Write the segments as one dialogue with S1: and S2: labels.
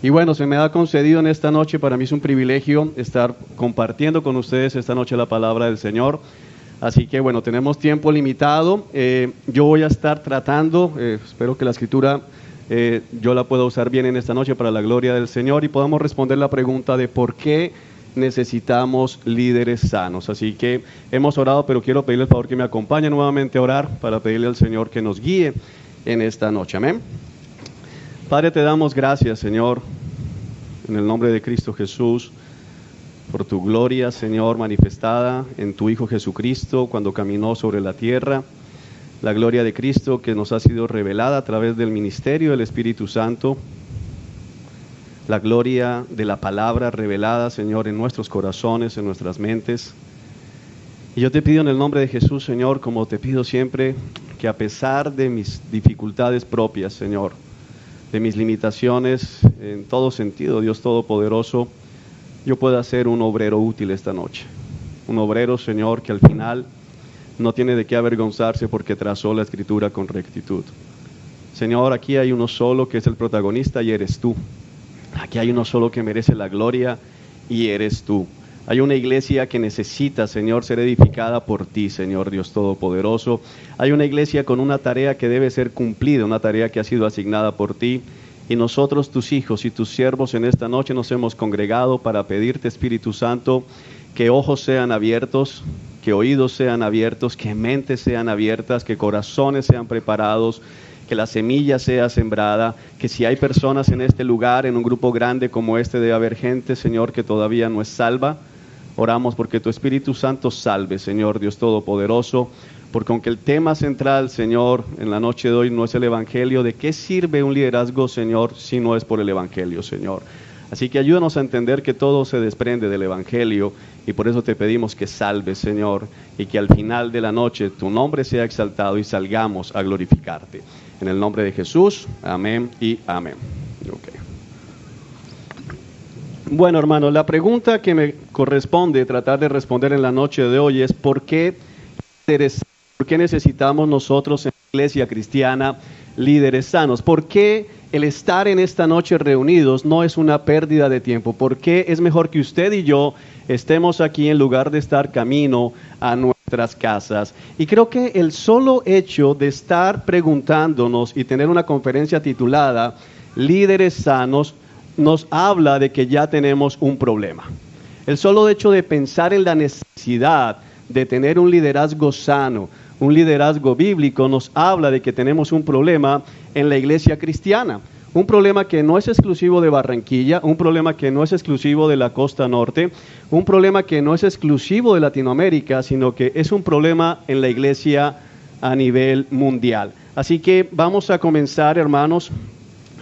S1: Y bueno, se me ha concedido en esta noche, para mí es un privilegio estar compartiendo con ustedes esta noche la palabra del Señor. Así que bueno, tenemos tiempo limitado. Yo voy a estar tratando, espero que la escritura yo la pueda usar bien en esta noche para la gloria del Señor y podamos responder la pregunta de por qué necesitamos líderes sanos. Así que hemos orado, pero quiero pedirle el favor que me acompañe nuevamente a orar para pedirle al Señor que nos guíe en esta noche. Amén. Padre, te damos gracias, Señor, en el nombre de Cristo Jesús, por tu gloria, Señor, manifestada en tu Hijo Jesucristo cuando caminó sobre la tierra, la gloria de Cristo que nos ha sido revelada a través del ministerio del Espíritu Santo, la gloria de la palabra revelada, Señor, en nuestros corazones, en nuestras mentes. Y yo te pido en el nombre de Jesús, Señor, como te pido siempre, que a pesar de mis dificultades propias, Señor, de mis limitaciones en todo sentido, Dios Todopoderoso, yo pueda ser un obrero útil esta noche. Un obrero, Señor, que al final no tiene de qué avergonzarse porque trazó la Escritura con rectitud. Señor, aquí hay uno solo que es el protagonista y eres tú. Aquí hay uno solo que merece la gloria y eres tú. Hay una iglesia que necesita, Señor, ser edificada por ti, Señor Dios Todopoderoso. Hay una iglesia con una tarea que debe ser cumplida, una tarea que ha sido asignada por ti. Y nosotros, tus hijos y tus siervos, en esta noche nos hemos congregado para pedirte, Espíritu Santo, que ojos sean abiertos, que oídos sean abiertos, que mentes sean abiertas, que corazones sean preparados, que la semilla sea sembrada, que si hay personas en este lugar, en un grupo grande como este, debe haber gente, Señor, que todavía no es salva. Oramos porque tu Espíritu Santo salve, Señor Dios Todopoderoso, porque aunque el tema central, Señor, en la noche de hoy no es el Evangelio, ¿de qué sirve un liderazgo, Señor, si no es por el Evangelio, Señor? Así que ayúdanos a entender que todo se desprende del Evangelio y por eso te pedimos que salves, Señor, y que al final de la noche tu nombre sea exaltado y salgamos a glorificarte. En el nombre de Jesús, amén y amén. Okay. Bueno, hermanos, la pregunta que me corresponde tratar de responder en la noche de hoy es ¿por qué necesitamos nosotros en la iglesia cristiana líderes sanos? ¿Por qué el estar en esta noche reunidos no es una pérdida de tiempo? ¿Por qué es mejor que usted y yo estemos aquí en lugar de estar camino a nuestras casas? Y creo que el solo hecho de estar preguntándonos y tener una conferencia titulada Líderes Sanos nos habla de que ya tenemos un problema. El solo hecho de pensar en la necesidad de tener un liderazgo sano, un liderazgo bíblico, nos habla de que tenemos un problema en la iglesia cristiana. Un problema que no es exclusivo de Barranquilla, un problema que no es exclusivo de la costa norte, un problema que no es exclusivo de Latinoamérica, sino que es un problema en la iglesia a nivel mundial. Así que vamos a comenzar, hermanos,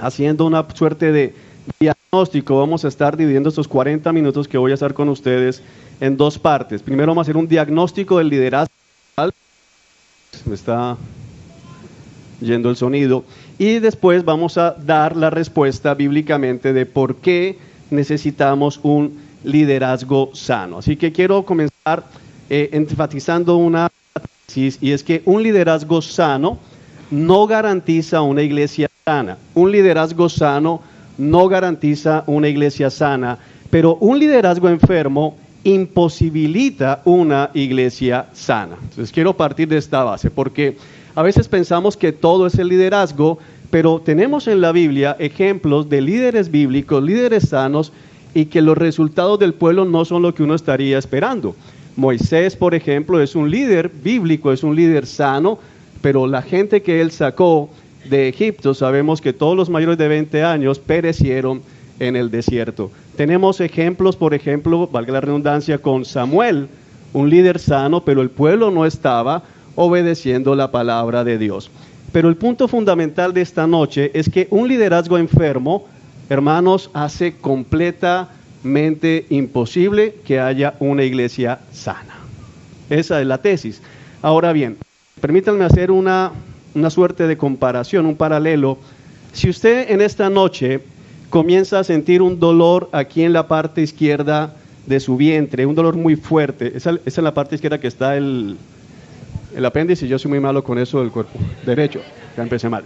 S1: haciendo una suerte de diagnóstico. Vamos a estar dividiendo estos 40 minutos que voy a estar con ustedes en dos partes. Primero vamos a hacer un diagnóstico del liderazgo. Me está yendo el sonido. Y después vamos a dar la respuesta bíblicamente de por qué necesitamos un liderazgo sano. Así que quiero comenzar enfatizando una tesis, y es que un liderazgo sano no garantiza una iglesia sana. Un liderazgo sano no garantiza una iglesia sana, pero un liderazgo enfermo imposibilita una iglesia sana. Entonces quiero partir de esta base, porque a veces pensamos que todo es el liderazgo, pero tenemos en la Biblia ejemplos de líderes bíblicos, líderes sanos, y que los resultados del pueblo no son lo que uno estaría esperando. Moisés, por ejemplo, es un líder bíblico, es un líder sano, pero la gente que él sacó de Egipto, sabemos que todos los mayores de 20 años perecieron en el desierto. Tenemos ejemplos, por ejemplo, valga la redundancia, con Samuel, un líder sano, pero el pueblo no estaba obedeciendo la palabra de Dios. Pero el punto fundamental de esta noche es que un liderazgo enfermo, hermanos, hace completamente imposible que haya una iglesia sana. Esa es la tesis. Ahora bien, permítanme hacer una suerte de comparación, un paralelo. Si usted en esta noche comienza a sentir un dolor aquí en la parte izquierda de su vientre, un dolor muy fuerte, esa es la parte izquierda que está el apéndice, yo soy muy malo con eso del cuerpo derecho, ya empecé mal.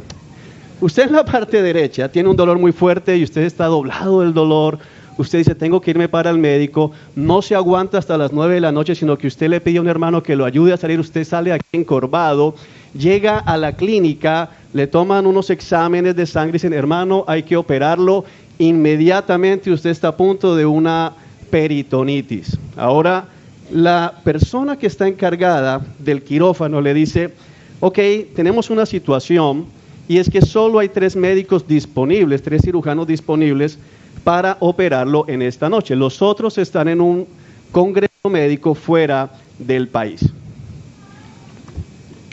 S1: Usted en la parte derecha tiene un dolor muy fuerte y usted está doblado del dolor. Usted dice, tengo que irme para el médico. No se aguanta hasta las 9 de la noche, sino que usted le pide a un hermano que lo ayude a salir. Usted sale aquí encorvado, llega a la clínica, le toman unos exámenes de sangre y dicen, hermano, hay que operarlo. Inmediatamente usted está a punto de una peritonitis. Ahora, la persona que está encargada del quirófano le dice, ok, tenemos una situación y es que solo hay 3 médicos disponibles, 3 cirujanos disponibles para operarlo en esta noche. Los otros están en un congreso médico fuera del país.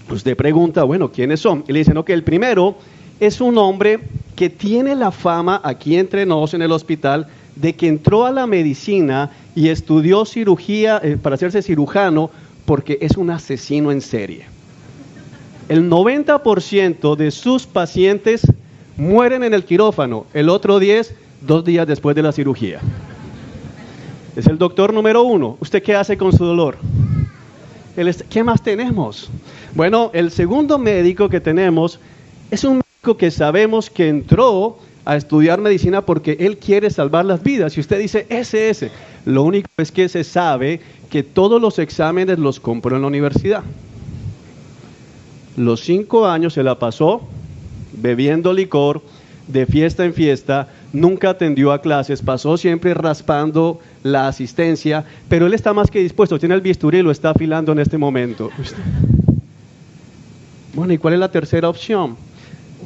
S1: Usted pregunta, bueno, ¿quiénes son? Y le dicen, ok, el primero es un hombre que tiene la fama aquí entre nos en el hospital de que entró a la medicina y estudió cirugía para hacerse cirujano porque es un asesino en serie. El 90% de sus pacientes mueren en el quirófano, el otro 10, 2 días después de la cirugía. Es el doctor número 1. ¿Usted qué hace con su dolor? ¿Qué más tenemos? Bueno, el segundo médico que tenemos es un médico que sabemos que entró a estudiar medicina porque él quiere salvar las vidas. Y usted dice, ese. Lo único es que se sabe que todos los exámenes los compró en la universidad. Los 5 años se la pasó bebiendo licor, de fiesta en fiesta, nunca atendió a clases, pasó siempre raspando la asistencia, pero él está más que dispuesto, tiene el bisturí y lo está afilando en este momento. Bueno, ¿y cuál es la tercera opción?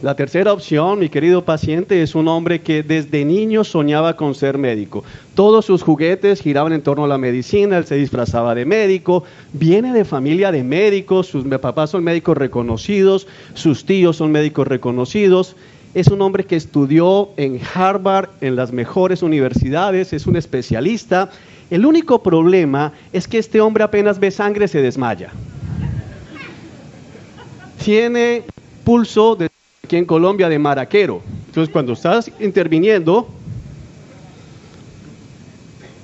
S1: La tercera opción, mi querido paciente, es un hombre que desde niño soñaba con ser médico. Todos sus juguetes giraban en torno a la medicina, él se disfrazaba de médico, viene de familia de médicos, sus papás son médicos reconocidos, sus tíos son médicos reconocidos. Es un hombre que estudió en Harvard, en las mejores universidades, es un especialista. El único problema es que este hombre apenas ve sangre se desmaya. Tiene pulso de aquí en Colombia de maraquero. Entonces, cuando estás interviniendo,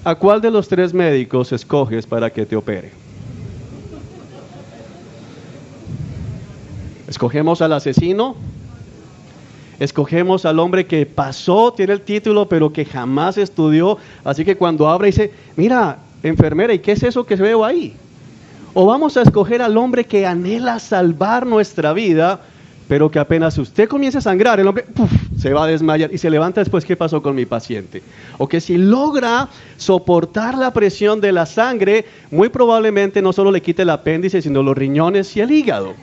S1: ¿a cuál de los 3 médicos escoges para que te opere? ¿Escogemos al asesino? ¿Escogemos al hombre que pasó, tiene el título, pero que jamás estudió? Así que cuando abre dice, mira, enfermera, ¿y qué es eso que veo ahí? ¿O vamos a escoger al hombre que anhela salvar nuestra vida, pero que apenas usted comience a sangrar, el hombre se va a desmayar y se levanta después? ¿Qué pasó con mi paciente? O que si logra soportar la presión de la sangre, muy probablemente no solo le quite el apéndice, sino los riñones y el hígado.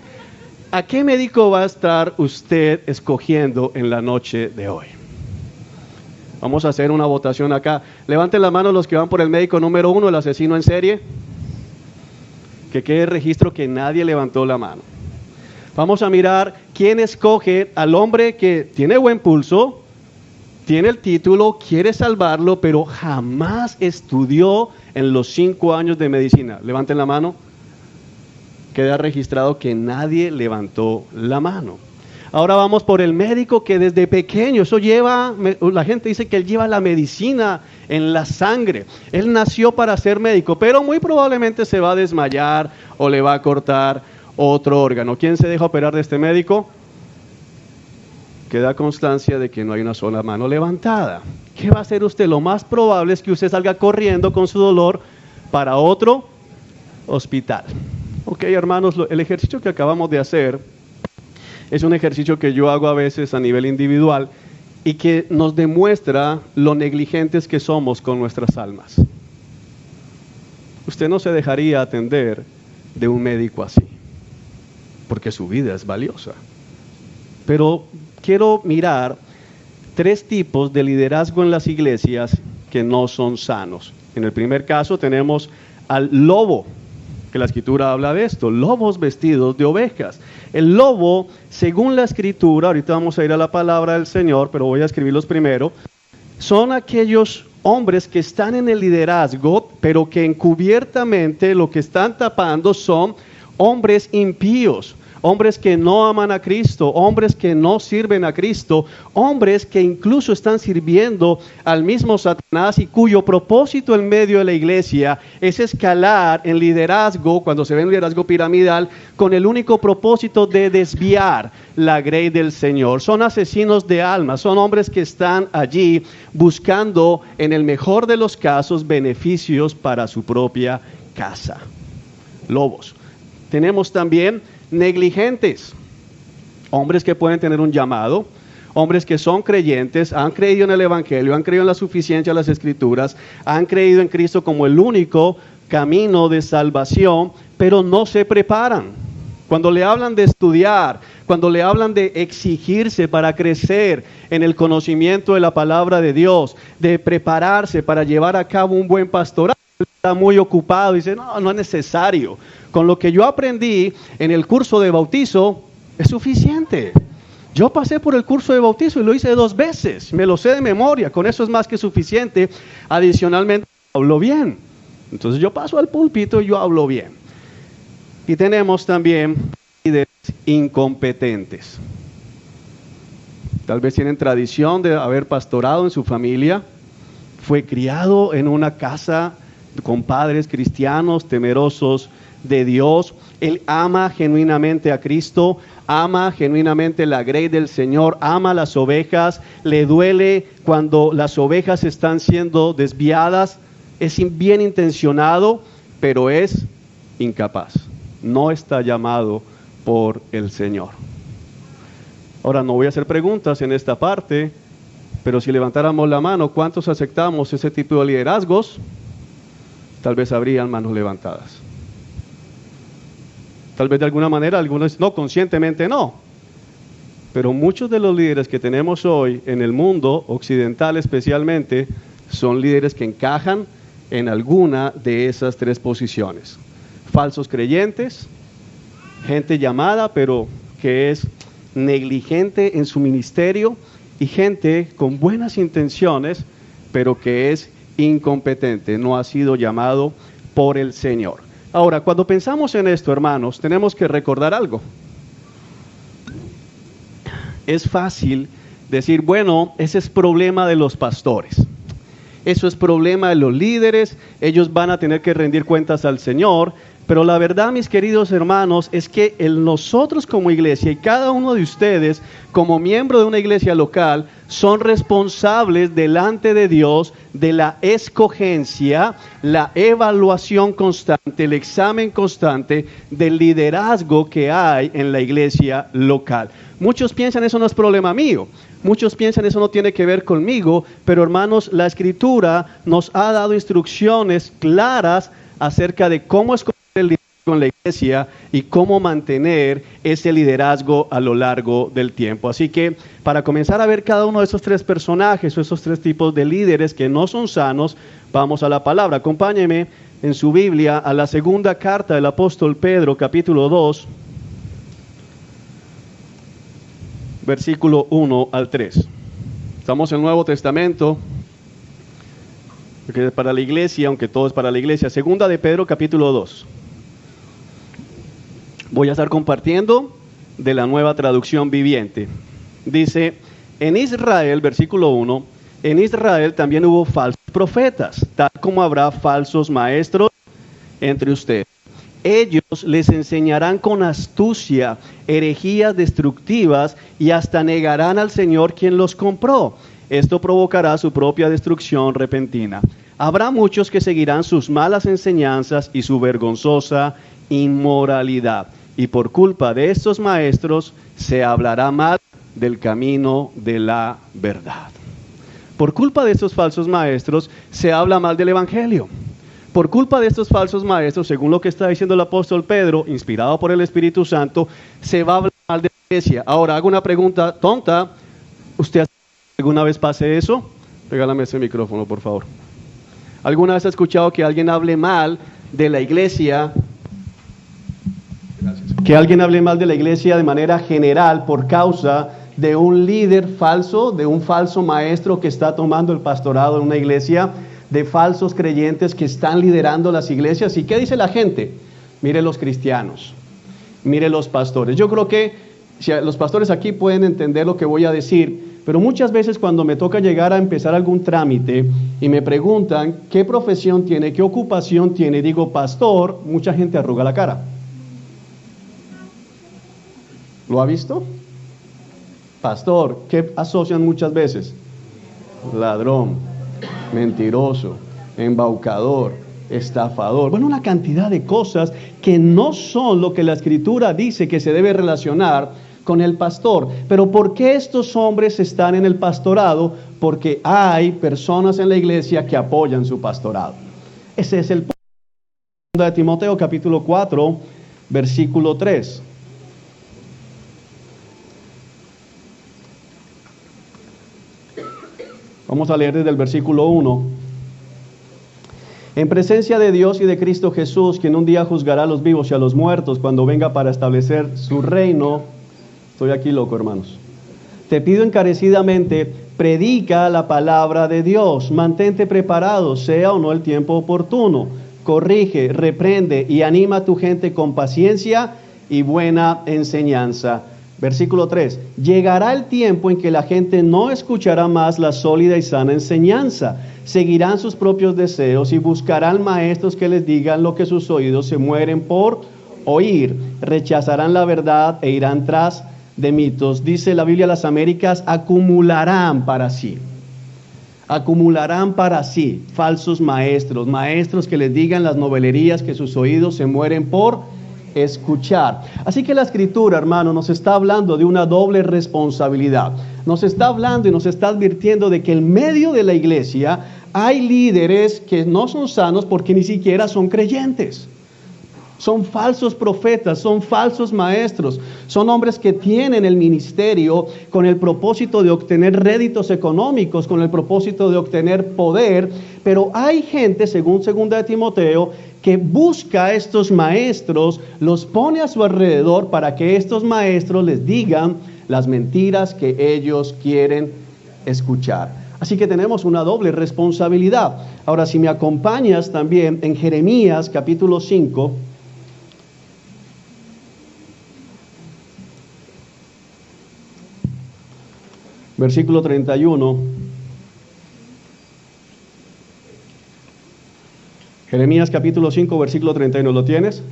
S1: ¿A qué médico va a estar usted escogiendo en la noche de hoy? Vamos a hacer una votación acá. Levanten la mano los que van por el médico número 1, el asesino en serie. Que quede registro que nadie levantó la mano. Vamos a mirar quién escoge al hombre que tiene buen pulso, tiene el título, quiere salvarlo, pero jamás estudió en los 5 años de medicina. Levanten la mano. Queda registrado que nadie levantó la mano. Ahora vamos por el médico que desde pequeño, la gente dice que él lleva la medicina en la sangre. Él nació para ser médico, pero muy probablemente se va a desmayar o le va a cortar otro órgano. ¿Quién se deja operar de este médico? Queda constancia de que no hay una sola mano levantada. ¿Qué va a hacer usted? Lo más probable es que usted salga corriendo con su dolor para otro hospital. Ok, hermanos, el ejercicio que acabamos de hacer es un ejercicio que yo hago a veces a nivel individual y que nos demuestra lo negligentes que somos con nuestras almas. Usted no se dejaría atender de un médico así, porque su vida es valiosa. Pero quiero mirar 3 tipos de liderazgo en las iglesias que no son sanos. En el primer caso tenemos al lobo, que la escritura habla de esto, lobos vestidos de ovejas. El lobo, según la escritura, ahorita vamos a ir a la palabra del Señor, pero voy a escribirlos primero, son aquellos hombres que están en el liderazgo, pero que encubiertamente lo que están tapando son hombres impíos, hombres que no aman a Cristo, hombres que no sirven a Cristo, hombres que incluso están sirviendo al mismo Satanás y cuyo propósito en medio de la iglesia es escalar en liderazgo, cuando se ve en liderazgo piramidal, con el único propósito de desviar la grey del Señor. Son asesinos de almas, son hombres que están allí buscando, en el mejor de los casos, beneficios para su propia casa. Lobos. Tenemos también negligentes, hombres que pueden tener un llamado, hombres que son creyentes, han creído en el Evangelio, han creído en la suficiencia de las Escrituras, han creído en Cristo como el único camino de salvación, pero no se preparan. Cuando le hablan de estudiar, cuando le hablan de exigirse para crecer en el conocimiento de la palabra de Dios, de prepararse para llevar a cabo un buen pastorado, está muy ocupado y dice, no es necesario. Con lo que yo aprendí en el curso de bautizo es suficiente. Yo pasé por el curso de bautizo y lo hice 2 veces, me lo sé de memoria, con eso es más que suficiente. Adicionalmente, hablo bien. Entonces yo paso al púlpito y yo hablo bien. Y tenemos también líderes incompetentes. Tal vez tienen tradición de haber pastorado en su familia, fue criado en una casa con padres cristianos temerosos de Dios. Él ama genuinamente a Cristo, ama genuinamente la grey del Señor, ama las ovejas, le duele cuando las ovejas están siendo desviadas, es bien intencionado, pero es incapaz, no está llamado por el Señor. Ahora no voy a hacer preguntas en esta parte, pero si levantáramos la mano, ¿cuántos aceptamos ese tipo de liderazgos? Tal vez habrían manos levantadas. Tal vez de alguna manera, algunos no, conscientemente no. Pero muchos de los líderes que tenemos hoy en el mundo occidental especialmente, son líderes que encajan en alguna de esas 3 posiciones. Falsos creyentes, gente llamada pero que es negligente en su ministerio, y gente con buenas intenciones pero que es incompetente, no ha sido llamado por el Señor. Ahora, cuando pensamos en esto, hermanos, tenemos que recordar algo. Es fácil decir, bueno, ese es problema de los pastores. Eso es problema de los líderes, ellos van a tener que rendir cuentas al Señor. Pero la verdad, mis queridos hermanos, es que nosotros como iglesia y cada uno de ustedes como miembro de una iglesia local son responsables delante de Dios de la escogencia, la evaluación constante, el examen constante del liderazgo que hay en la iglesia local. Muchos piensan eso no es problema mío, muchos piensan eso no tiene que ver conmigo, pero hermanos, la Escritura nos ha dado instrucciones claras acerca de cómo escoger el liderazgo en la iglesia y cómo mantener ese liderazgo a lo largo del tiempo. Así que para comenzar a ver cada uno de esos 3 personajes o esos 3 tipos de líderes que no son sanos, vamos a la palabra. Acompáñeme en su Biblia a la segunda carta del apóstol Pedro, capítulo 2, versículo 1 al 3. Estamos en el Nuevo Testamento, porque es para la iglesia, aunque todo es para la iglesia. Segunda de Pedro, capítulo 2. Voy a estar compartiendo de la Nueva Traducción Viviente. Dice, en Israel, versículo 1, en Israel también hubo falsos profetas, tal como habrá falsos maestros entre ustedes. Ellos les enseñarán con astucia herejías destructivas y hasta negarán al Señor quien los compró. Esto provocará su propia destrucción repentina. Habrá muchos que seguirán sus malas enseñanzas y su vergonzosa inmoralidad. Y por culpa de estos maestros se hablará mal del camino de la verdad. Por culpa de estos falsos maestros se habla mal del Evangelio. Por culpa de estos falsos maestros, según lo que está diciendo el apóstol Pedro, inspirado por el Espíritu Santo, se va a hablar mal de la iglesia. Ahora, hago una pregunta tonta. ¿Usted alguna vez pase eso? Regálame ese micrófono, por favor. ¿Alguna vez ha escuchado que alguien hable mal de la iglesia? Gracias. Que alguien hable mal de la iglesia de manera general por causa de un líder falso, de un falso maestro que está tomando el pastorado en una iglesia, de falsos creyentes que están liderando las iglesias. ¿Y qué dice la gente? Mire los cristianos. Mire los pastores. Yo creo que si los pastores aquí pueden entender lo que voy a decir, pero muchas veces cuando me toca llegar a empezar algún trámite y me preguntan qué profesión tiene, qué ocupación tiene, digo pastor, mucha gente arruga la cara. ¿Lo ha visto? Pastor, ¿qué asocian muchas veces? Ladrón, mentiroso, embaucador, estafador. Bueno, una cantidad de cosas que no son lo que la Escritura dice que se debe relacionar con el pastor. Pero ¿por qué estos hombres están en el pastorado? Porque hay personas en la iglesia que apoyan su pastorado. Ese es el punto de Timoteo capítulo 4, versículo 3. Vamos a leer desde el versículo 1. En presencia de Dios y de Cristo Jesús, quien un día juzgará a los vivos y a los muertos cuando venga para establecer su reino. Estoy aquí loco, hermanos. Te pido encarecidamente, predica la palabra de Dios. Mantente preparado, sea o no el tiempo oportuno. Corrige, reprende y anima a tu gente con paciencia y buena enseñanza. Versículo 3. Llegará el tiempo en que la gente no escuchará más la sólida y sana enseñanza. Seguirán sus propios deseos y buscarán maestros que les digan lo que sus oídos se mueren por oír. Rechazarán la verdad e irán tras de mitos. Dice la Biblia de las Américas, acumularán para sí. Acumularán para sí falsos maestros, maestros que les digan las novelerías que sus oídos se mueren por escuchar. Así que la Escritura, hermano, nos está hablando de una doble responsabilidad. Nos está hablando y nos está advirtiendo de que en medio de la iglesia hay líderes que no son sanos porque ni siquiera son creyentes. Son falsos profetas, son falsos maestros, son hombres que tienen el ministerio con el propósito de obtener réditos económicos, con el propósito de obtener poder, pero hay gente, según 2 de Timoteo, que busca a estos maestros, los pone a su alrededor para que estos maestros les digan las mentiras que ellos quieren escuchar. Así que tenemos una doble responsabilidad. Ahora, si me acompañas también en Jeremías capítulo 5, versículo 31. Jeremías capítulo 5, versículo 31. ¿Lo tienes?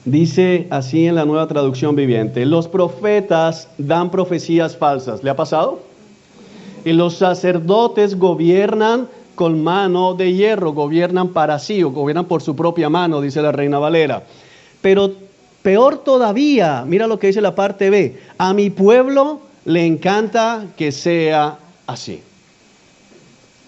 S1: Dice así en la Nueva Traducción Viviente: los profetas dan profecías falsas. ¿Le ha pasado? Y los sacerdotes gobiernan con mano de hierro, gobiernan para sí o gobiernan por su propia mano, dice la Reina Valera. Pero peor todavía, mira lo que dice la parte B: a mi pueblo le encanta que sea así.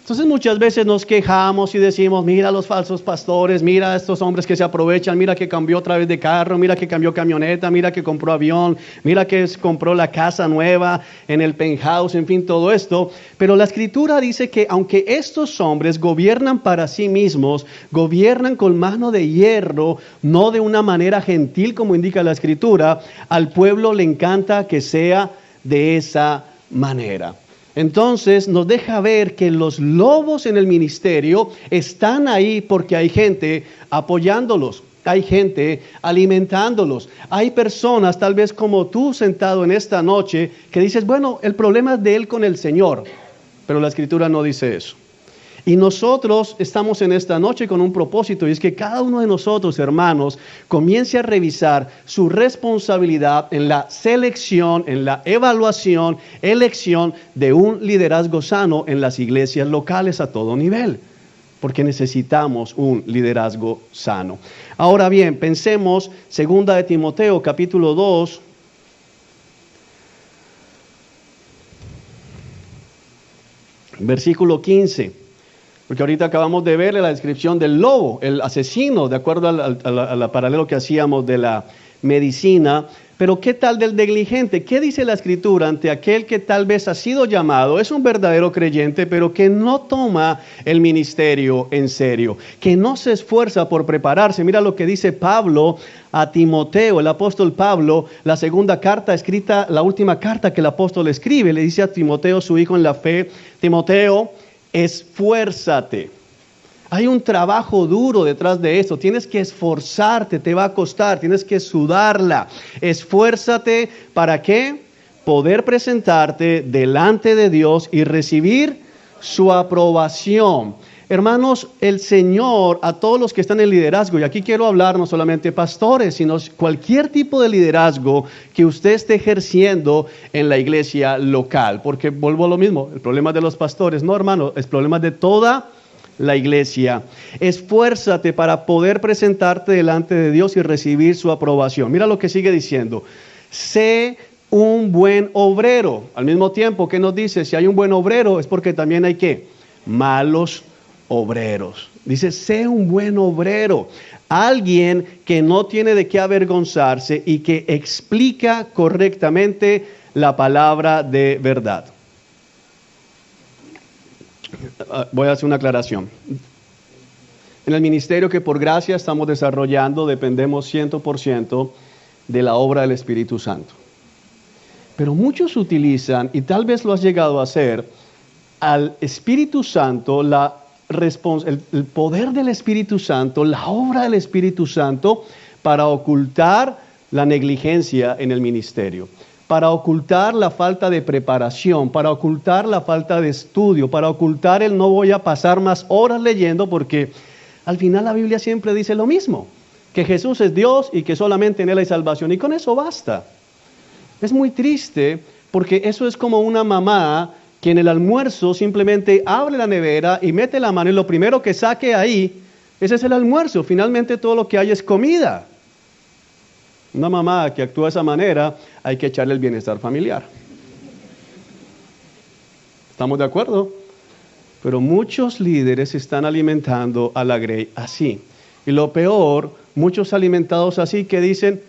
S1: Entonces muchas veces nos quejamos y decimos, mira los falsos pastores, mira a estos hombres que se aprovechan, mira que cambió otra vez de carro, mira que cambió camioneta, mira que compró avión, mira que compró la casa nueva en el penthouse, en fin, todo esto. Pero la Escritura dice que aunque estos hombres gobiernan para sí mismos, gobiernan con mano de hierro, no de una manera gentil como indica la Escritura, al pueblo le encanta que sea de esa manera. Entonces nos deja ver que los lobos en el ministerio están ahí porque hay gente apoyándolos, hay gente alimentándolos, hay personas tal vez como tú sentado en esta noche que dices, bueno, el problema es de él con el Señor, pero la Escritura no dice eso. Y nosotros estamos en esta noche con un propósito, y es que cada uno de nosotros, hermanos, comience a revisar su responsabilidad en la selección, en la evaluación, elección de un liderazgo sano en las iglesias locales a todo nivel, porque necesitamos un liderazgo sano. Ahora bien, pensemos 2 de Timoteo capítulo 2, versículo 15. Porque ahorita acabamos de ver la descripción del lobo, el asesino, de acuerdo al paralelo que hacíamos de la medicina. Pero ¿qué tal del negligente? ¿Qué dice la Escritura ante aquel que tal vez ha sido llamado, es un verdadero creyente, pero que no toma el ministerio en serio, que no se esfuerza por prepararse? Mira lo que dice Pablo a Timoteo, el apóstol Pablo, la segunda carta escrita, la última carta que el apóstol escribe, le dice a Timoteo, su hijo en la fe: Timoteo, esfuérzate. Hay un trabajo duro detrás de esto. Tienes que esforzarte, te va a costar, tienes que sudarla. Esfuérzate, ¿para qué? Poder presentarte delante de Dios y recibir su aprobación. Hermanos, el Señor, a todos los que están en liderazgo, y aquí quiero hablar no solamente pastores, sino cualquier tipo de liderazgo que usted esté ejerciendo en la iglesia local, porque vuelvo a lo mismo, el problema de los pastores, no hermano, es problema de toda la iglesia. Esfuérzate para poder presentarte delante de Dios y recibir su aprobación. Mira lo que sigue diciendo, sé un buen obrero. Al mismo tiempo que nos dice, si hay un buen obrero, es porque también hay ¿qué? Malos obreros. Dice, sé un buen obrero, alguien que no tiene de qué avergonzarse y que explica correctamente la palabra de verdad. Voy a hacer una aclaración. En el ministerio que por gracia estamos desarrollando, dependemos 100% de la obra del Espíritu Santo. Pero muchos utilizan, y tal vez lo has llegado a hacer, al Espíritu Santo, el poder del Espíritu Santo, la obra del Espíritu Santo, para ocultar la negligencia en el ministerio, para ocultar la falta de preparación, para ocultar la falta de estudio, para ocultar el no voy a pasar más horas leyendo, porque al final la Biblia siempre dice lo mismo, que Jesús es Dios y que solamente en Él hay salvación, y con eso basta. Es muy triste, porque eso es como una mamá que en el almuerzo simplemente abre la nevera y mete la mano y lo primero que saque ahí, ese es el almuerzo. Finalmente todo lo que hay es comida. Una mamá que actúa de esa manera, hay que echarle el bienestar familiar. ¿Estamos de acuerdo? Pero muchos líderes se están alimentando a la grey así. Y lo peor, muchos alimentados así que dicen,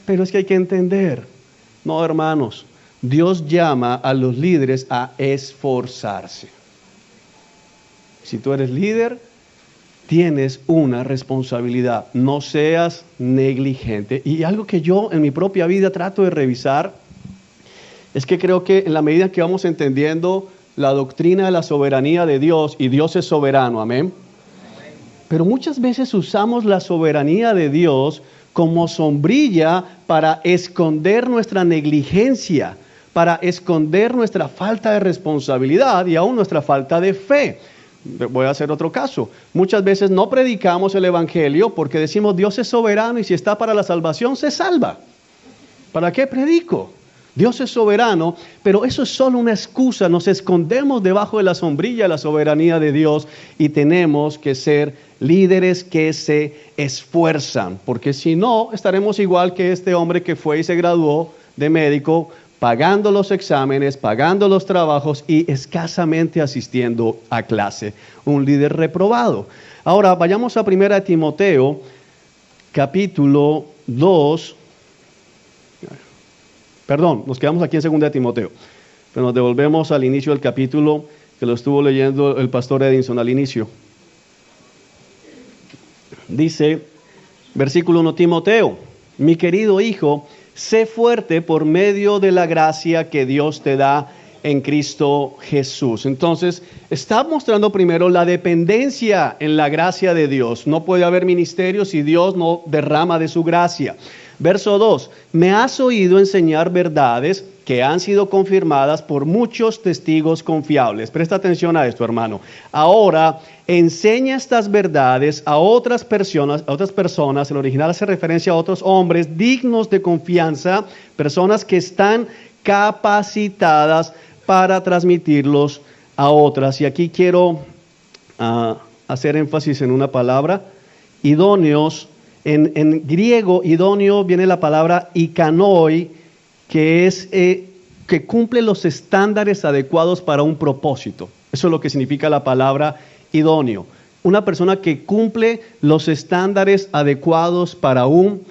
S1: pero es que hay que entender. No, hermanos. Dios llama a los líderes a esforzarse. Si tú eres líder, tienes una responsabilidad. No seas negligente. Y algo que yo en mi propia vida trato de revisar es que creo que en la medida que vamos entendiendo la doctrina de la soberanía de Dios, y Dios es soberano, amén. Pero muchas veces usamos la soberanía de Dios como sombrilla para esconder nuestra negligencia, para esconder nuestra falta de responsabilidad y aún nuestra falta de fe. Voy a hacer otro caso. Muchas veces no predicamos el evangelio porque decimos Dios es soberano y si está para la salvación se salva. ¿Para qué predico? Dios es soberano, pero eso es solo una excusa. Nos escondemos debajo de la sombrilla de la soberanía de Dios y tenemos que ser líderes que se esfuerzan, porque si no estaremos igual que este hombre que fue y se graduó de médico, pagando los exámenes, pagando los trabajos y escasamente asistiendo a clase. Un líder reprobado. Ahora, vayamos a 1 Timoteo, capítulo 2. Perdón, nos quedamos aquí en 2 Timoteo. Pero nos devolvemos al inicio del capítulo que lo estuvo leyendo el pastor Edinson al inicio. Dice, versículo 1, Timoteo, mi querido hijo, sé fuerte por medio de la gracia que Dios te da en Cristo Jesús. Entonces, está mostrando primero la dependencia en la gracia de Dios. No puede haber ministerio si Dios no derrama de su gracia. Verso 2, me has oído enseñar verdades que han sido confirmadas por muchos testigos confiables. Presta atención a esto, hermano. Ahora, enseña estas verdades a otras personas, el original hace referencia a otros hombres dignos de confianza, personas que están capacitadas para transmitirlos a otras. Y aquí quiero hacer énfasis en una palabra, idóneos. En griego, idóneo, viene la palabra ikanoi, que es que cumple los estándares adecuados para un propósito. Eso es lo que significa la palabra idóneo. Una persona que cumple los estándares adecuados para un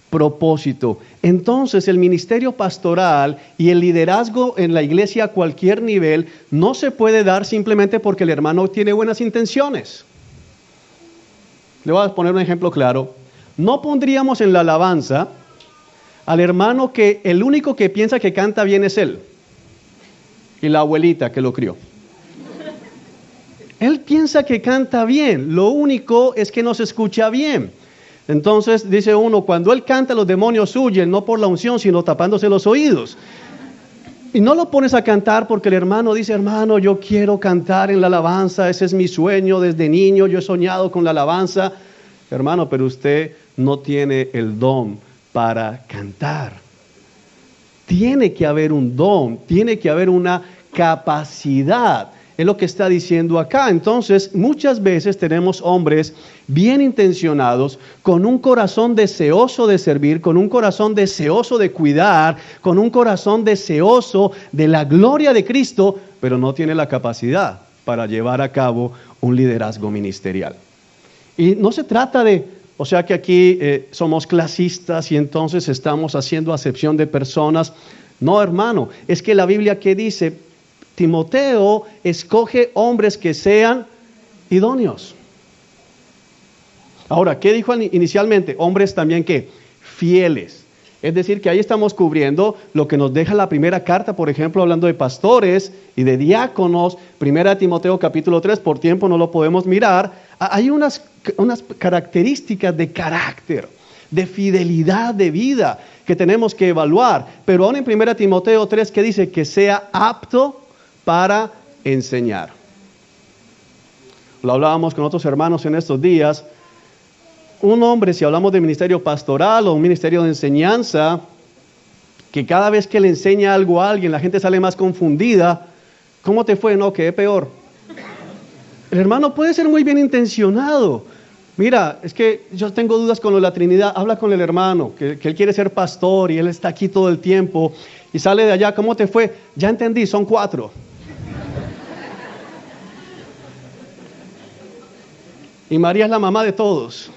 S1: propósito. Entonces, el ministerio pastoral y el liderazgo en la iglesia a cualquier nivel no se puede dar simplemente porque el hermano tiene buenas intenciones. Le voy a poner un ejemplo claro. No pondríamos en la alabanza al hermano que el único que piensa que canta bien es él y la abuelita que lo crió. Él piensa que canta bien, lo único es que no se escucha bien. Entonces dice uno, cuando él canta los demonios huyen, no por la unción, sino tapándose los oídos. Y no lo pones a cantar porque el hermano dice, hermano, yo quiero cantar en la alabanza, ese es mi sueño desde niño, yo he soñado con la alabanza. Hermano, pero usted no tiene el don para cantar. Tiene que haber un don, tiene que haber una capacidad. Es lo que está diciendo acá. Entonces, muchas veces tenemos hombres bien intencionados, con un corazón deseoso de servir, con un corazón deseoso de cuidar, con un corazón deseoso de la gloria de Cristo, pero no tiene la capacidad para llevar a cabo un liderazgo ministerial. Y no se trata de, o sea que aquí somos clasistas y entonces estamos haciendo acepción de personas. No, hermano, es que la Biblia que dice, Timoteo escoge hombres que sean idóneos. Ahora, ¿qué dijo inicialmente? Hombres también que fieles. Es decir, que ahí estamos cubriendo lo que nos deja la primera carta, por ejemplo, hablando de pastores y de diáconos. Primera Timoteo capítulo 3, por tiempo no lo podemos mirar. Hay unas características de carácter, de fidelidad de vida que tenemos que evaluar. Pero aún en Primera Timoteo 3, que dice que sea apto para enseñar. Lo hablábamos con otros hermanos en estos días. Un hombre, si hablamos de ministerio pastoral o un ministerio de enseñanza, que cada vez que le enseña algo a alguien, la gente sale más confundida. ¿Cómo te fue? No, quedé peor. El hermano puede ser muy bien intencionado. Mira, es que yo tengo dudas con lo de la Trinidad. Habla con el hermano, que él quiere ser pastor y él está aquí todo el tiempo. Y sale de allá, ¿cómo te fue? Ya entendí, son 4. Y María es la mamá de todos.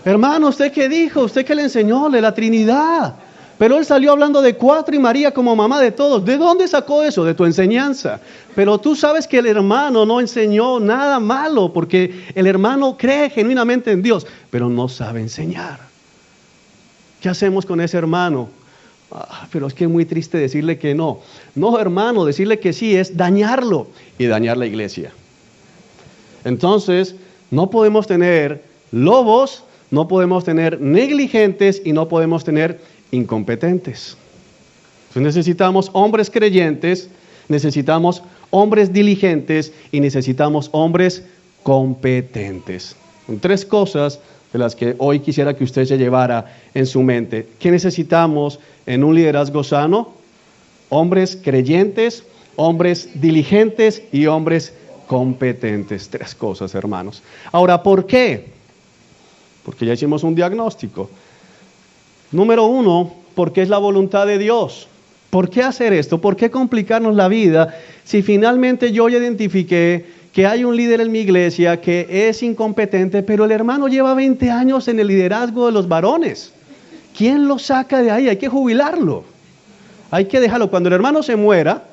S1: Hermano, ¿usted qué dijo? ¿Usted qué le enseñó? De la Trinidad. Pero él salió hablando de 4 y María como mamá de todos. ¿De dónde sacó eso? De tu enseñanza. Pero tú sabes que el hermano no enseñó nada malo, porque el hermano cree genuinamente en Dios, pero no sabe enseñar. ¿Qué hacemos con ese hermano? Pero es que es muy triste decirle que no. No, hermano, decirle que sí es dañarlo y dañar la iglesia. Entonces, no podemos tener lobos, no podemos tener negligentes y no podemos tener incompetentes. Entonces necesitamos hombres creyentes, necesitamos hombres diligentes y necesitamos hombres competentes. Son 3 cosas de las que hoy quisiera que usted se llevara en su mente. ¿Qué necesitamos en un liderazgo sano? Hombres creyentes, hombres diligentes y hombres competentes. 3 cosas, hermanos. Ahora, ¿por qué? Porque ya hicimos un diagnóstico. Número 1, porque es la voluntad de Dios. ¿Por qué hacer esto? ¿Por qué complicarnos la vida si finalmente yo ya identifiqué que hay un líder en mi iglesia que es incompetente, pero el hermano lleva 20 años en el liderazgo de los varones? ¿Quién lo saca de ahí? Hay que jubilarlo. Hay que dejarlo. Cuando el hermano se muera,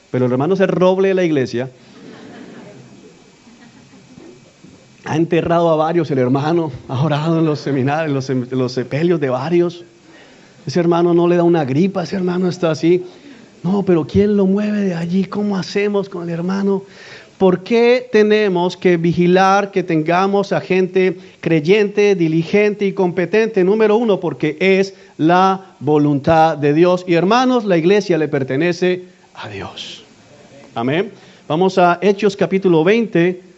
S1: pero el hermano se roble de la iglesia, ha enterrado a varios el hermano, ha orado en los seminarios, en los sepelios de varios. Ese hermano no le da una gripa, ese hermano está así. No, pero ¿quién lo mueve de allí? ¿Cómo hacemos con el hermano? ¿Por qué tenemos que vigilar que tengamos a gente creyente, diligente y competente? Número 1, porque es la voluntad de Dios. Y hermanos, la iglesia le pertenece a Dios. Amén. Vamos a Hechos capítulo 20.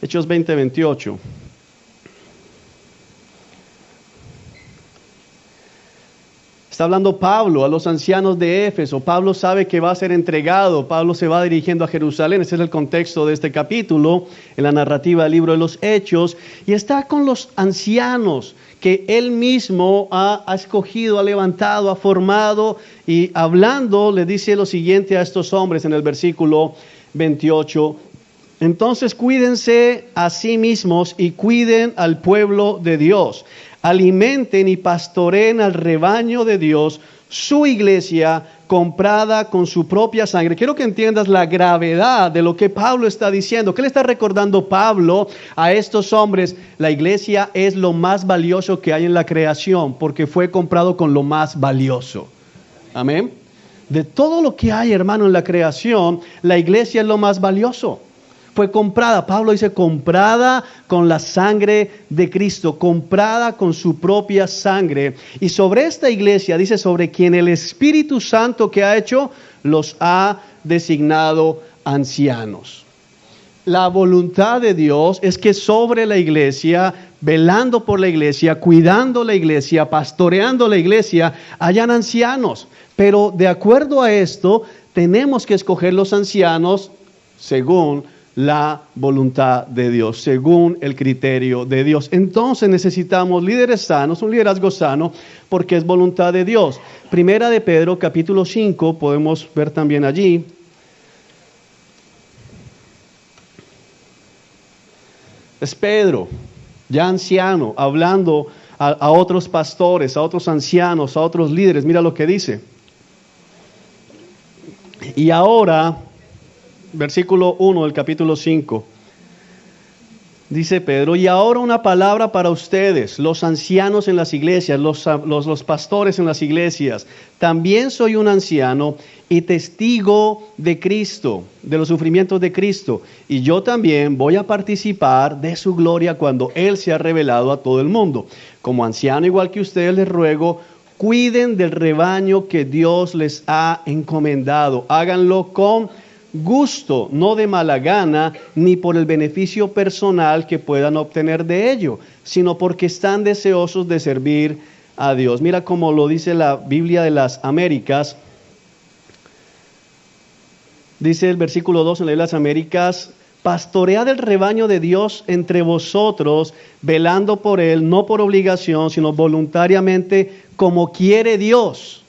S1: Hechos 20, 28. Está hablando Pablo a los ancianos de Éfeso. Pablo sabe que va a ser entregado. Pablo se va dirigiendo a Jerusalén. Ese es el contexto de este capítulo, en la narrativa del libro de los Hechos. Y está con los ancianos que él mismo ha escogido, ha levantado, ha formado. Y hablando, le dice lo siguiente a estos hombres en el versículo 28. Entonces cuídense a sí mismos y cuiden al pueblo de Dios. Alimenten y pastoreen al rebaño de Dios, su iglesia comprada con su propia sangre. Quiero que entiendas la gravedad de lo que Pablo está diciendo. ¿Qué le está recordando Pablo a estos hombres? La iglesia es lo más valioso que hay en la creación porque fue comprado con lo más valioso. Amén. De todo lo que hay, hermano, en la creación, la iglesia es lo más valioso. Fue comprada, Pablo dice, comprada con la sangre de Cristo, comprada con su propia sangre. Y sobre esta iglesia, dice, sobre quien el Espíritu Santo que ha hecho, los ha designado ancianos. La voluntad de Dios es que sobre la iglesia, velando por la iglesia, cuidando la iglesia, pastoreando la iglesia, hayan ancianos. Pero de acuerdo a esto, tenemos que escoger los ancianos según la voluntad de Dios, según el criterio de Dios. Entonces necesitamos líderes sanos, un liderazgo sano, porque es voluntad de Dios. Primera de Pedro, capítulo 5, podemos ver también allí. Es Pedro, ya anciano, hablando a otros pastores, a otros ancianos, a otros líderes. Mira lo que dice. Y ahora, versículo 1 del capítulo 5, dice Pedro, y ahora una palabra para ustedes, los ancianos en las iglesias, los pastores en las iglesias. También soy un anciano y testigo de Cristo, de los sufrimientos de Cristo. Y yo también voy a participar de su gloria cuando Él se ha revelado a todo el mundo. Como anciano igual que ustedes les ruego, cuiden del rebaño que Dios les ha encomendado. Háganlo con gusto, no de mala gana, ni por el beneficio personal que puedan obtener de ello, sino porque están deseosos de servir a Dios. Mira cómo lo dice la Biblia de las Américas. Dice el versículo 2 en la Biblia de las Américas, pastoread el rebaño de Dios entre vosotros, velando por él, no por obligación, sino voluntariamente, como quiere Dios.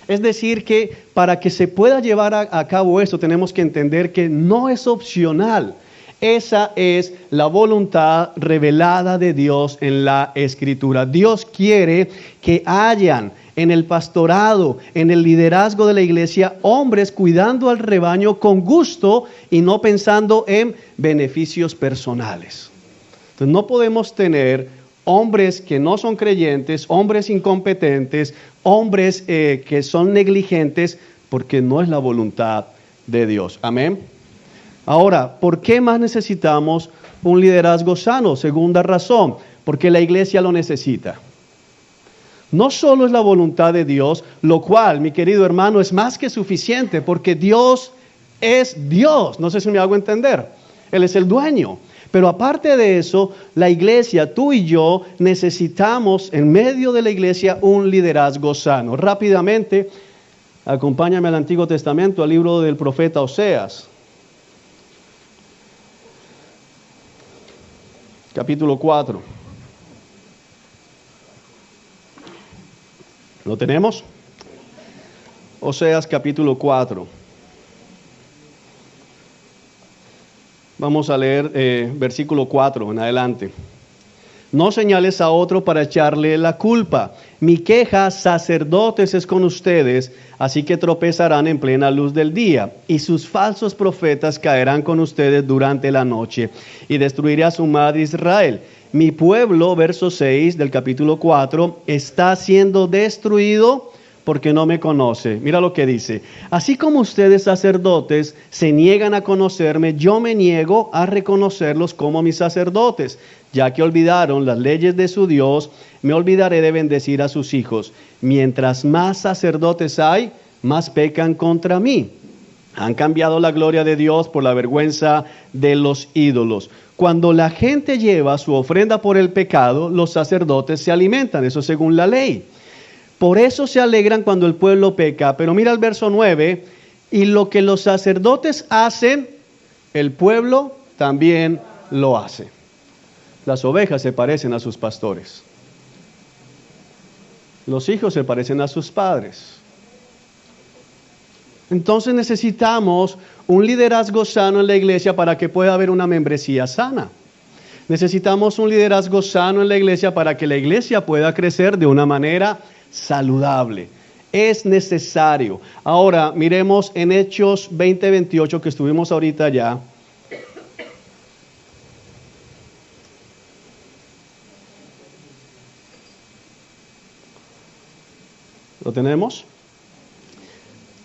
S1: Es decir, que para que se pueda llevar a cabo esto, tenemos que entender que no es opcional. Esa es la voluntad revelada de Dios en la Escritura. Dios quiere que hayan en el pastorado, en el liderazgo de la iglesia, hombres cuidando al rebaño con gusto y no pensando en beneficios personales. Entonces no podemos tener hombres que no son creyentes, hombres incompetentes, hombres que son negligentes, porque no es la voluntad de Dios. Amén. Ahora, ¿por qué más necesitamos un liderazgo sano? Segunda razón, porque la iglesia lo necesita. No solo es la voluntad de Dios, lo cual, mi querido hermano, es más que suficiente, porque Dios es Dios. No sé si me hago entender. Él es el dueño. Pero aparte de eso, la iglesia, tú y yo, necesitamos en medio de la iglesia un liderazgo sano. Rápidamente, acompáñame al Antiguo Testamento, al libro del profeta Oseas. Capítulo 4. ¿Lo tenemos? Oseas capítulo 4. Vamos a leer versículo 4 en adelante. No señales a otro para echarle la culpa. Mi queja, sacerdotes, es con ustedes, así que tropezarán en plena luz del día, y sus falsos profetas caerán con ustedes durante la noche, y destruiré a su madre Israel. Mi pueblo, verso 6 del capítulo 4, está siendo destruido porque no me conoce. Mira lo que dice. Así como ustedes, sacerdotes, se niegan a conocerme, yo me niego a reconocerlos como mis sacerdotes. Ya que olvidaron las leyes de su Dios, me olvidaré de bendecir a sus hijos. Mientras más sacerdotes hay, más pecan contra mí. Han cambiado la gloria de Dios por la vergüenza de los ídolos. Cuando la gente lleva su ofrenda por el pecado, los sacerdotes se alimentan, eso según la ley. Por eso se alegran cuando el pueblo peca. Pero mira el verso 9, y lo que los sacerdotes hacen, el pueblo también lo hace. Las ovejas se parecen a sus pastores. Los hijos se parecen a sus padres. Entonces necesitamos un liderazgo sano en la iglesia para que pueda haber una membresía sana. Necesitamos un liderazgo sano en la iglesia para que la iglesia pueda crecer de una manera saludable. Es necesario. Ahora miremos en Hechos 20:28 que estuvimos ahorita ya. ¿Lo tenemos?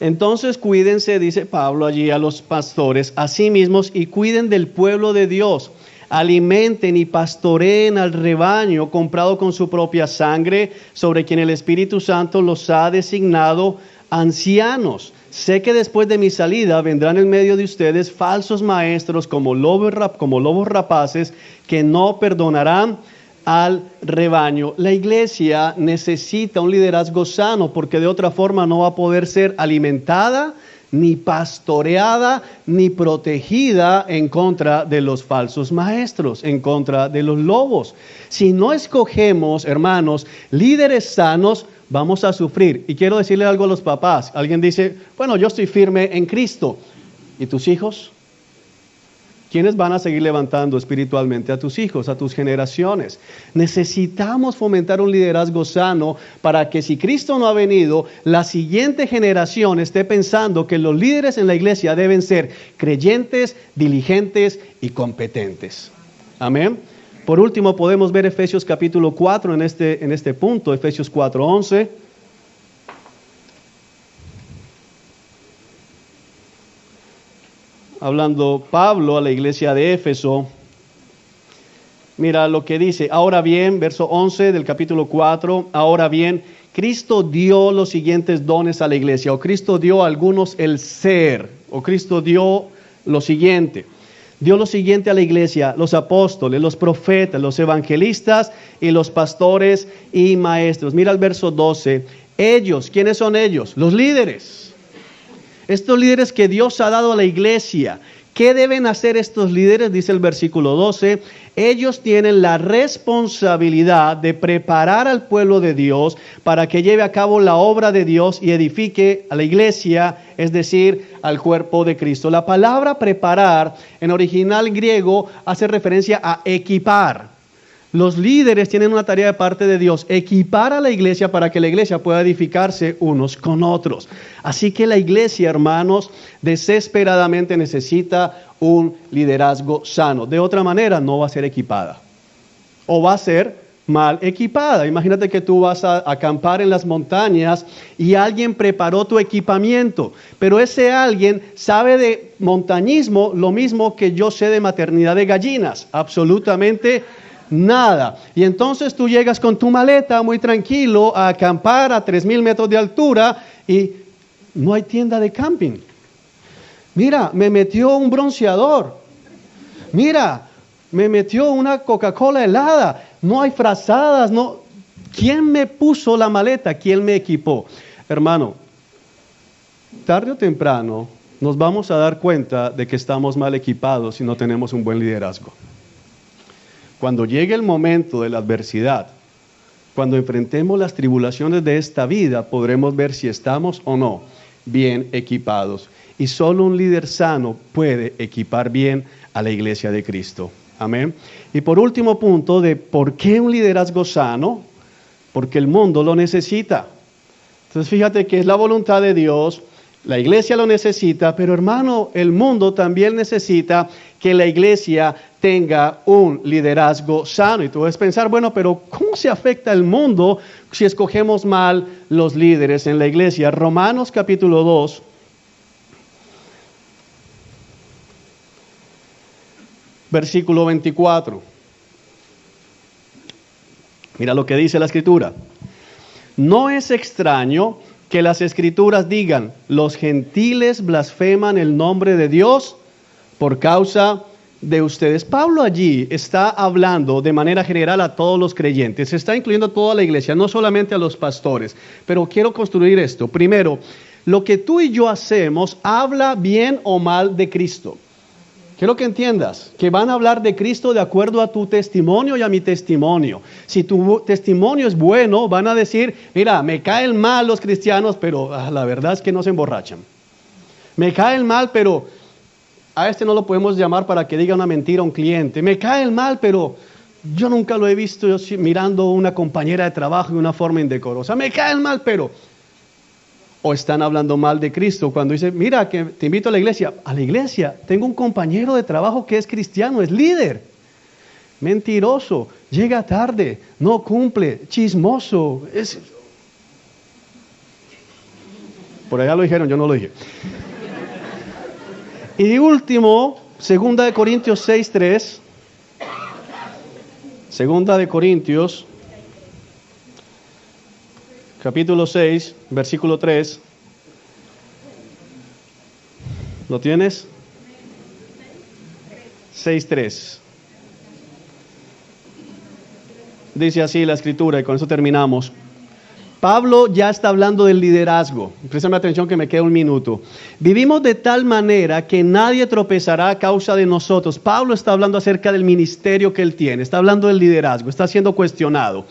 S1: Entonces cuídense, dice Pablo allí a los pastores, a sí mismos y cuiden del pueblo de Dios. Alimenten y pastoreen al rebaño comprado con su propia sangre, sobre quien el Espíritu Santo los ha designado ancianos. Sé que después de mi salida vendrán en medio de ustedes falsos maestros como lobos rapaces que no perdonarán al rebaño. La iglesia necesita un liderazgo sano porque de otra forma no va a poder ser alimentada, ni pastoreada, ni protegida en contra de los falsos maestros, en contra de los lobos. Si no escogemos, hermanos, líderes sanos, vamos a sufrir. Y quiero decirle algo a los papás. Alguien dice, bueno, yo estoy firme en Cristo. ¿Y tus hijos? ¿Quiénes van a seguir levantando espiritualmente a tus hijos, a tus generaciones? Necesitamos fomentar un liderazgo sano para que si Cristo no ha venido, la siguiente generación esté pensando que los líderes en la iglesia deben ser creyentes, diligentes y competentes. Amén. Por último, podemos ver Efesios capítulo 4 en este punto, Efesios 4:11. Hablando Pablo a la iglesia de Éfeso, mira lo que dice. Ahora bien, verso 11 del capítulo 4, ahora bien, Cristo dio los siguientes dones a la iglesia, o Cristo dio a algunos el ser, o Cristo dio lo siguiente. Dio lo siguiente a la iglesia: los apóstoles, los profetas, los evangelistas y los pastores y maestros. Mira el verso 12. Ellos, ¿quiénes son ellos? Los líderes. Estos líderes que Dios ha dado a la iglesia. ¿Qué deben hacer estos líderes? Dice el versículo 12. Ellos tienen la responsabilidad de preparar al pueblo de Dios para que lleve a cabo la obra de Dios y edifique a la iglesia, es decir, al cuerpo de Cristo. La palabra preparar en original griego hace referencia a equipar. Los líderes tienen una tarea de parte de Dios, equipar a la iglesia para que la iglesia pueda edificarse unos con otros. Así que la iglesia, hermanos, desesperadamente necesita un liderazgo sano. De otra manera, no va a ser equipada. O va a ser mal equipada. Imagínate que tú vas a acampar en las montañas y alguien preparó tu equipamiento, pero ese alguien sabe de montañismo lo mismo que yo sé de maternidad de gallinas. Absolutamente nada. Y entonces tú llegas con tu maleta muy tranquilo a acampar a 3,000 metros de altura y no hay tienda de camping. Mira, me metió un bronceador. Mira, me metió una Coca-Cola helada. No hay frazadas, no. ¿Quién me puso la maleta? ¿Quién me equipó? Hermano, tarde o temprano nos vamos a dar cuenta de que estamos mal equipados si no tenemos un buen liderazgo. Cuando llegue el momento de la adversidad, cuando enfrentemos las tribulaciones de esta vida, podremos ver si estamos o no bien equipados. Y solo un líder sano puede equipar bien a la iglesia de Cristo. Amén. Y por último punto de por qué un liderazgo sano, porque el mundo lo necesita. Entonces fíjate que es la voluntad de Dios, la iglesia lo necesita, pero hermano, el mundo también necesita que la iglesia tenga un liderazgo sano. Y tú puedes pensar, bueno, pero ¿cómo se afecta el mundo si escogemos mal los líderes en la iglesia? Romanos capítulo 2. Versículo 24. Mira lo que dice la Escritura. No es extraño que las Escrituras digan, los gentiles blasfeman el nombre de Dios por causa de ustedes. Pablo allí está hablando de manera general a todos los creyentes, está incluyendo a toda la iglesia, no solamente a los pastores. Pero quiero construir esto. Primero, lo que tú y yo hacemos habla bien o mal de Cristo. Quiero que entiendas que van a hablar de Cristo de acuerdo a tu testimonio y a mi testimonio. Si tu testimonio es bueno, van a decir, mira, me caen mal los cristianos, pero la verdad es que no se emborrachan. Me caen mal, pero a este no lo podemos llamar para que diga una mentira a un cliente. Me caen mal, pero yo nunca lo he visto mirando a una compañera de trabajo de una forma indecorosa. Me caen mal, pero... O están hablando mal de Cristo cuando dice, mira, que te invito a la iglesia. A la iglesia, tengo un compañero de trabajo que es cristiano, es líder. Mentiroso, llega tarde, no cumple, chismoso. Por allá lo dijeron, yo no lo dije. Y último, 2 Corintios 6:3. 2 Corintios, capítulo 6, versículo 3. ¿Lo tienes? 6:3. Dice así la escritura, y con eso terminamos. Pablo ya está hablando del liderazgo. Préstame atención que me queda un minuto. Vivimos de tal manera que nadie tropezará a causa de nosotros. Pablo está hablando acerca del ministerio que él tiene. Está hablando del liderazgo. Está siendo cuestionado.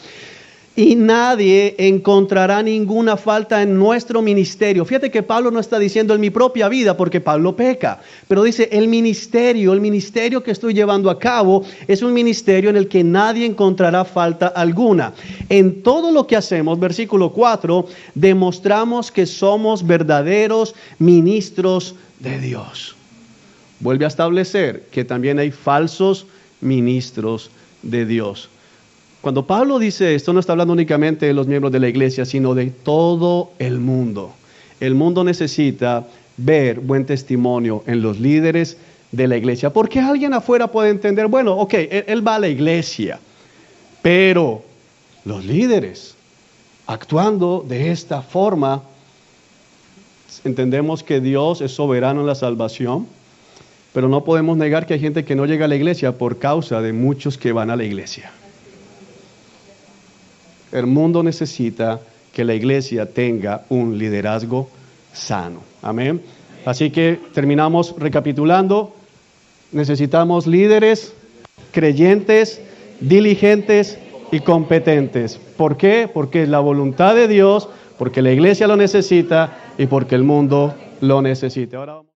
S1: Y nadie encontrará ninguna falta en nuestro ministerio. Fíjate que Pablo no está diciendo en mi propia vida porque Pablo peca. Pero dice el ministerio que estoy llevando a cabo es un ministerio en el que nadie encontrará falta alguna. En todo lo que hacemos, versículo 4, demostramos que somos verdaderos ministros de Dios. Vuelve a establecer que también hay falsos ministros de Dios. Cuando Pablo dice esto, no está hablando únicamente de los miembros de la iglesia, sino de todo el mundo. El mundo necesita ver buen testimonio en los líderes de la iglesia. Porque alguien afuera puede entender, bueno, ok, él va a la iglesia, pero los líderes, actuando de esta forma, entendemos que Dios es soberano en la salvación, pero no podemos negar que hay gente que no llega a la iglesia por causa de muchos que van a la iglesia. El mundo necesita que la iglesia tenga un liderazgo sano. Amén. Así que terminamos recapitulando. Necesitamos líderes creyentes, diligentes y competentes. ¿Por qué? Porque es la voluntad de Dios, porque la iglesia lo necesita y porque el mundo lo necesita. Ahora vamos.